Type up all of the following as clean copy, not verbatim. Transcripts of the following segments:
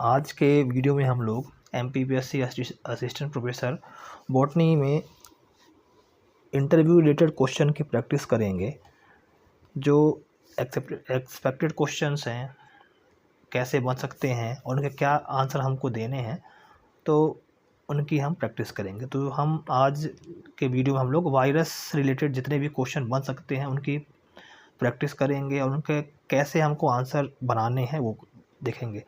आज के वीडियो में हम लोग MPPSC असिस्टेंट प्रोफेसर बॉटनी में इंटरव्यू रिलेटेड क्वेश्चन की प्रैक्टिस करेंगे। जो एक्सपेक्टेड क्वेश्चंस हैं कैसे बन सकते हैं और उनके क्या आंसर हमको देने हैं, तो उनकी हम प्रैक्टिस करेंगे। तो हम आज के वीडियो में हम लोग वायरस रिलेटेड जितने भी क्वेश्चन बन सकते हैं उनकी प्रैक्टिस करेंगे और उनके कैसे हमको आंसर बनाने हैं वो देखेंगे।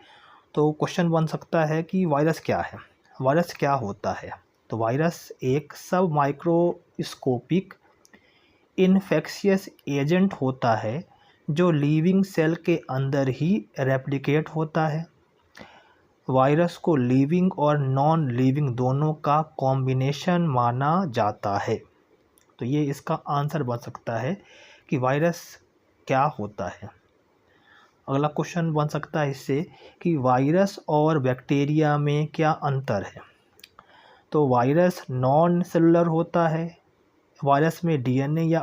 तो क्वेश्चन बन सकता है कि वायरस क्या है, वायरस क्या होता है। तो वायरस एक सब माइक्रोस्कोपिक इन्फेक्शियस एजेंट होता है जो लिविंग सेल के अंदर ही रेप्लिकेट होता है। वायरस को लिविंग और नॉन लिविंग दोनों का कॉम्बिनेशन माना जाता है। तो ये इसका आंसर बन सकता है कि वायरस क्या होता है। अगला क्वेश्चन बन सकता है इससे कि वायरस और बैक्टीरिया में क्या अंतर है। तो वायरस नॉन सेलुलर होता है। वायरस में डीएनए या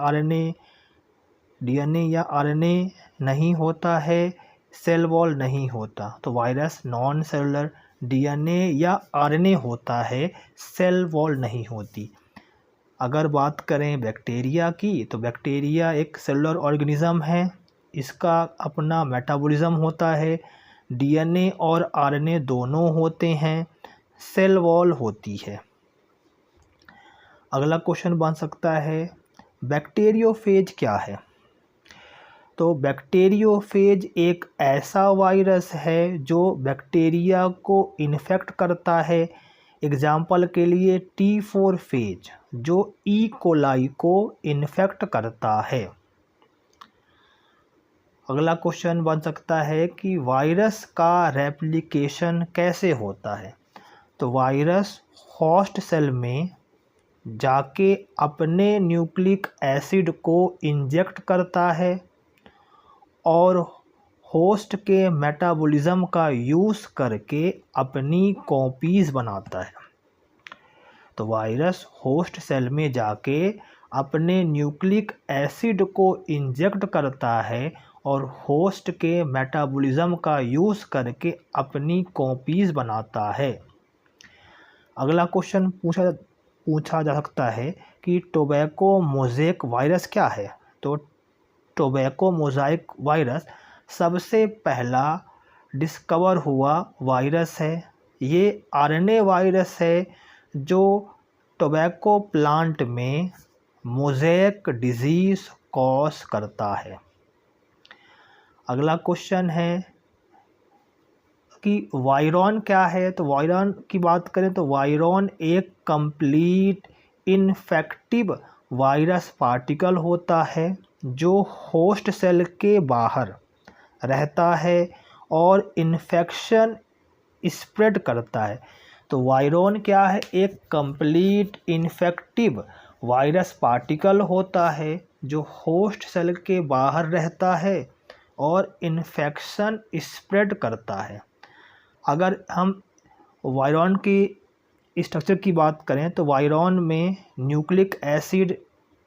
आरएनए नहीं होता है, सेल वॉल नहीं होता। तो वायरस नॉन सेलुलर, डीएनए या आरएनए होता है, सेल वॉल नहीं होती। अगर बात करें बैक्टीरिया की, तो बैक्टीरिया एक सेलुलर ऑर्गेनिज्म है। इसका अपना मेटाबॉलिज्म होता है, डीएनए और आरएनए दोनों होते हैं, सेल वॉल होती है। अगला क्वेश्चन बन सकता है बैक्टीरियोफेज क्या है। तो बैक्टीरियोफेज एक ऐसा वायरस है जो बैक्टीरिया को इन्फेक्ट करता है। एग्जाम्पल के लिए T4 फेज जो ई कोलाई को इन्फेक्ट करता है। अगला क्वेश्चन बन सकता है कि वायरस का रेप्लिकेशन कैसे होता है। तो वायरस होस्ट सेल में जाके अपने न्यूक्लिक एसिड को इंजेक्ट करता है और होस्ट के मेटाबॉलिज्म का यूज़ करके अपनी कॉपीज़ बनाता है। तो वायरस होस्ट सेल में जाके अपने न्यूक्लिक एसिड को इंजेक्ट करता है और होस्ट के मेटाबॉलिज्म का यूज़ करके अपनी कॉपीज़ बनाता है। अगला क्वेश्चन पूछा जा सकता है कि टोबैको मोज़ेक वायरस क्या है। तो टोबैको मोज़ाइक वायरस सबसे पहला डिस्कवर हुआ वायरस है। ये आरएनए वायरस है जो टोबैको प्लांट में मोज़ेक डिजीज़ कॉज करता है। अगला क्वेश्चन है कि वायरॉन क्या है। तो वायरॉन की बात करें तो वायरॉन एक कंप्लीट इन्फेक्टिव वायरस पार्टिकल होता है जो होस्ट सेल के बाहर रहता है और इन्फेक्शन स्प्रेड करता है। तो वायरॉन क्या है, एक कंप्लीट इन्फेक्टिव वायरस पार्टिकल होता है जो होस्ट सेल के बाहर रहता है और इन्फेक्शन स्प्रेड करता है। अगर हम वायरॉन की स्ट्रक्चर की बात करें तो वायरॉन में न्यूक्लिक एसिड,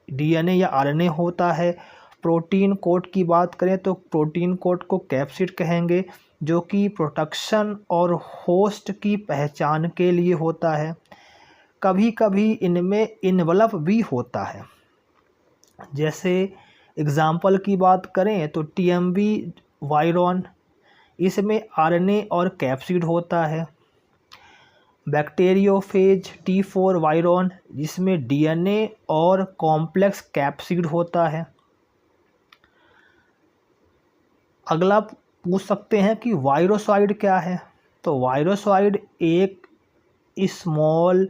डीएनए या आरएनए होता है। प्रोटीन कोट की बात करें तो प्रोटीन कोट को कैप्सिड कहेंगे जो कि प्रोटेक्शन और होस्ट की पहचान के लिए होता है। कभी कभी इनमें इन्वलप भी होता है। जैसे एग्जाम्पल की बात करें तो टीएमवी वायरॉन, इसमें आरएनए और कैप्सिड होता है। बैक्टीरियोफेज T4 वायरॉन जिसमें डीएनए और कॉम्प्लेक्स कैप्सिड होता है। अगला पूछ सकते हैं कि वायरोसाइड क्या है। तो वायरोसाइड एक स्मॉल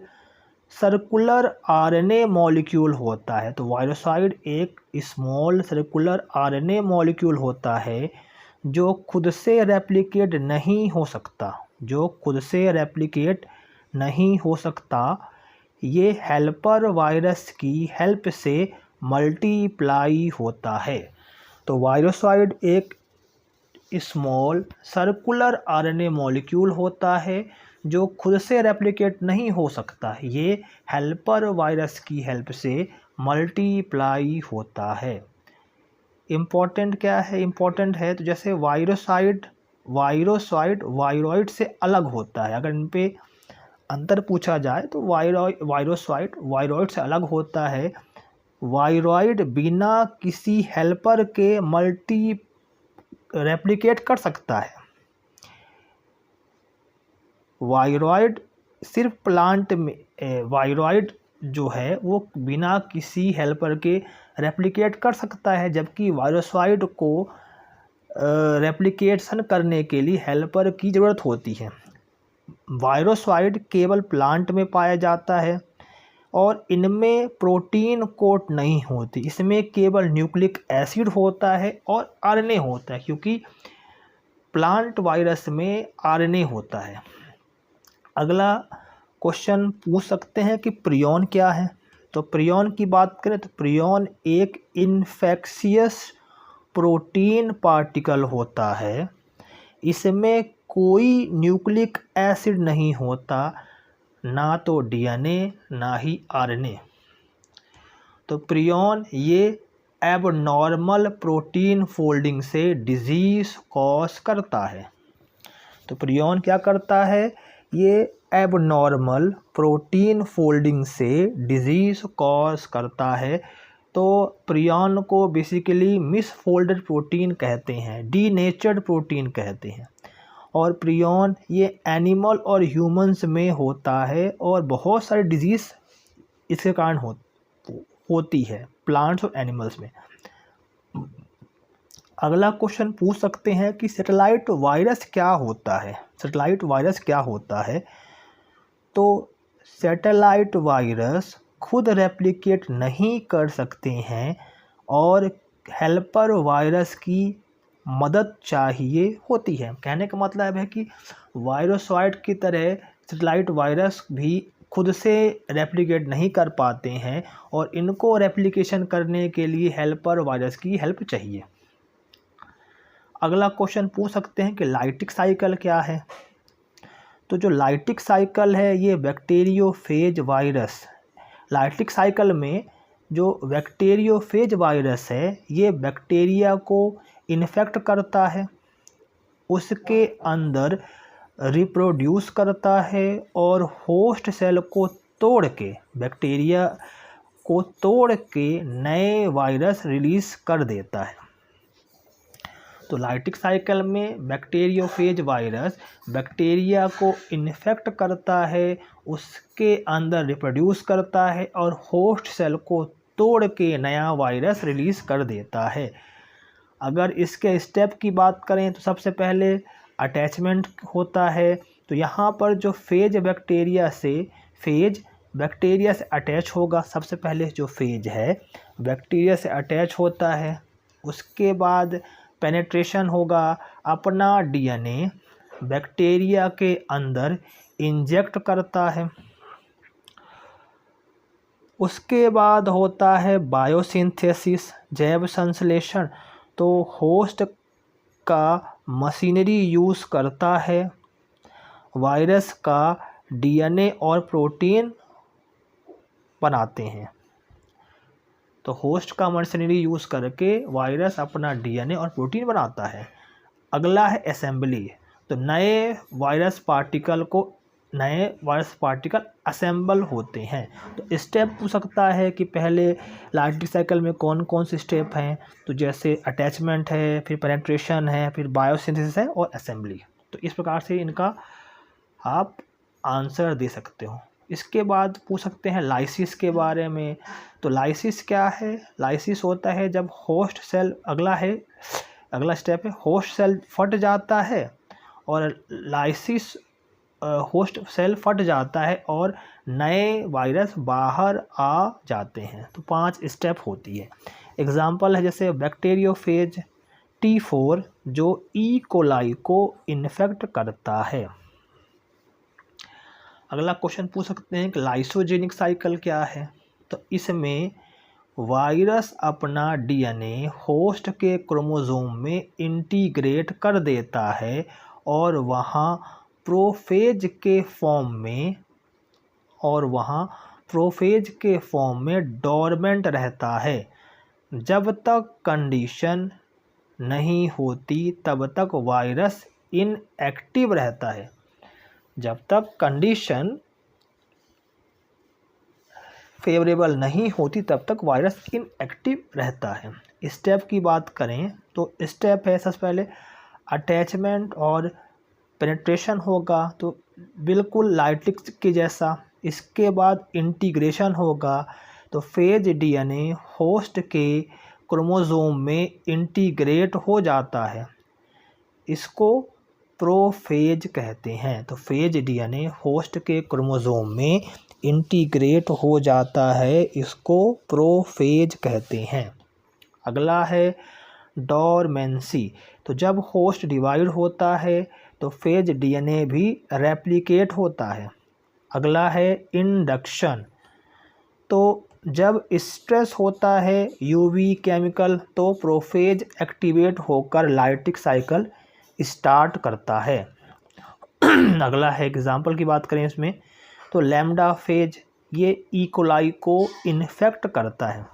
सर्कुलर आरएनए मॉलिक्यूल होता है। तो वायरोसाइड एक स्मॉल सर्कुलर आरएनए मॉलिक्यूल होता है जो खुद से रेप्लिकेट नहीं हो सकता, ये हेल्पर वायरस की हेल्प से मल्टीप्लाई होता है। तो वायरोसाइड एक स्मॉल सर्कुलर आरएनए मॉलिक्यूल होता है जो खुद से रेप्लिकेट नहीं हो सकता, ये हेल्पर वायरस की हेल्प से मल्टीप्लाई होता है। इम्पॉर्टेंट क्या है, इम्पॉर्टेंट है तो जैसे वायरोसाइड वायरोसॉइड वायरॉइड से अलग होता है। अगर इन पे अंतर पूछा जाए तो वायरोसॉइड वायरॉइड से अलग होता है। वायरॉइड बिना किसी हेल्पर के मल्टी रेप्लिकेट कर सकता है। वायरॉइड सिर्फ प्लांट में वायरॉइड जो है वो बिना किसी हेल्पर के रेप्लिकेट कर सकता है, जबकि वायरोसॉइड को रेप्लिकेशन करने के लिए हेल्पर की ज़रूरत होती है। वायरोसॉइड केवल प्लांट में पाया जाता है और इनमें प्रोटीन कोट नहीं होती, इसमें केवल न्यूक्लिक एसिड होता है और आरएनए होता है, क्योंकि प्लांट वायरस में आरएनए होता है। अगला क्वेश्चन पूछ सकते हैं कि प्रियॉन क्या है। तो प्रियॉन की बात करें तो प्रियॉन एक इन्फेक्शियस प्रोटीन पार्टिकल होता है। इसमें कोई न्यूक्लिक एसिड नहीं होता, ना तो डीएनए ना ही आरएनए। तो प्रियॉन ये एबनॉर्मल प्रोटीन फोल्डिंग से डिजीज़ कॉज करता है। तो प्रियॉन क्या करता है, ये एबनॉर्मल प्रोटीन फोल्डिंग से डिजीज़ कॉज करता है। तो प्रियॉन को बेसिकली मिसफोल्डेड प्रोटीन कहते हैं, डीनेचर्ड प्रोटीन कहते हैं। और प्रियॉन ये एनिमल और ह्यूमंस में होता है और बहुत सारी डिजीज़ इसके कारण होती है प्लांट्स और एनिमल्स में। अगला क्वेश्चन पूछ सकते हैं कि सैटेलाइट वायरस क्या होता है। सैटेलाइट वायरस क्या होता है। तो सैटेलाइट वायरस खुद रेप्लिकेट नहीं कर सकते हैं और हेल्पर वायरस की मदद चाहिए होती है। कहने का मतलब है कि वायरोसॉइड की तरह सैटेलाइट वायरस भी खुद से रेप्लिकेट नहीं कर पाते हैं और इनको रेप्लिकेशन करने के लिए हेल्पर वायरस की हेल्प चाहिए। अगला क्वेश्चन पूछ सकते हैं कि लाइटिक साइकिल क्या है। तो जो लाइटिक साइकिल है ये बैक्टीरियोफेज वायरस, लाइटिक साइकिल में जो बैक्टीरियोफेज वायरस है ये बैक्टीरिया को इन्फेक्ट करता है, उसके अंदर रिप्रोड्यूस करता है और होस्ट सेल को तोड़ के, बैक्टीरिया को तोड़ के नए वायरस रिलीज कर देता है। तो लाइटिक साइकिल में बैक्टीरियोफेज वायरस बैक्टीरिया को इन्फेक्ट करता है, उसके अंदर रिप्रोड्यूस करता है और होस्ट सेल को तोड़ के नया वायरस रिलीज कर देता है। अगर इसके स्टेप की बात करें तो सबसे पहले अटैचमेंट होता है। तो यहाँ पर जो फेज बैक्टीरिया से अटैच होगा। सबसे पहले जो फेज है बैक्टीरिया से अटैच होता है, उसके बाद पेनेट्रेशन होगा, अपना डीएनए बैक्टीरिया के अंदर इंजेक्ट करता है। उसके बाद होता है बायोसिंथेसिस, जैव संश्लेषण। तो होस्ट का मशीनरी यूज़ करता है वायरस का डीएनए और प्रोटीन बनाते हैं। तो होस्ट का मशीनरी यूज़ करके वायरस अपना डीएनए और प्रोटीन बनाता है। अगला है असेंबली। तो नए वायरस पार्टिकल असेंबल होते हैं। तो स्टेप पूछ सकता है कि पहले लाइटिक साइकिल में कौन कौन से स्टेप हैं। तो जैसे अटैचमेंट है, फिर पेनेट्रेशन है, फिर बायोसिंथेसिस है और असेंबली। तो इस प्रकार से इनका आप आंसर दे सकते हो। इसके बाद पूछ सकते हैं लाइसिस के बारे में। तो लाइसिस क्या है। लाइसिस होता है जब होस्ट सेल, अगला स्टेप है होस्ट सेल फट जाता है और लाइसिस होस्ट सेल फट जाता है और नए वायरस बाहर आ जाते हैं। तो 5 स्टेप होती है। एग्जाम्पल है जैसे बैक्टीरियोफेज T4 जो ई कोलाई को इन्फेक्ट करता है। अगला क्वेश्चन पूछ सकते हैं कि लाइसोजेनिक साइकिल क्या है। तो इसमें वायरस अपना डीएनए होस्ट के क्रोमोसोम में इंटीग्रेट कर देता है और वहाँ प्रोफेज के फॉर्म में डोरमेंट रहता है। जब तक कंडीशन नहीं होती तब तक वायरस इनएक्टिव रहता है। जब तक कंडीशन फेवरेबल नहीं होती तब तक वायरस इनएक्टिव रहता है। स्टेप की बात करें तो स्टेप है सबसे पहले अटैचमेंट और पेनिट्रेशन होगा, तो बिल्कुल लाइटिक के जैसा। इसके बाद इंटीग्रेशन होगा, तो फेज डीएनए होस्ट के क्रोमोसोम में इंटीग्रेट हो जाता है, इसको प्रोफेज कहते हैं। तो फेज डीएनए होस्ट के क्रोमोसोम में इंटीग्रेट हो जाता है, इसको प्रोफेज कहते हैं। अगला है डोरमेंसी। तो जब होस्ट डिवाइड होता है तो फेज डीएनए भी रेप्लिकेट होता है। अगला है इंडक्शन। तो जब स्ट्रेस होता है यूवी केमिकल तो प्रोफेज एक्टिवेट होकर लाइटिक साइकिल स्टार्ट करता है। अगला है एग्जाम्पल की बात करें इसमें तो लैम्डा फेज, ये ई कोलाई को इन्फेक्ट करता है।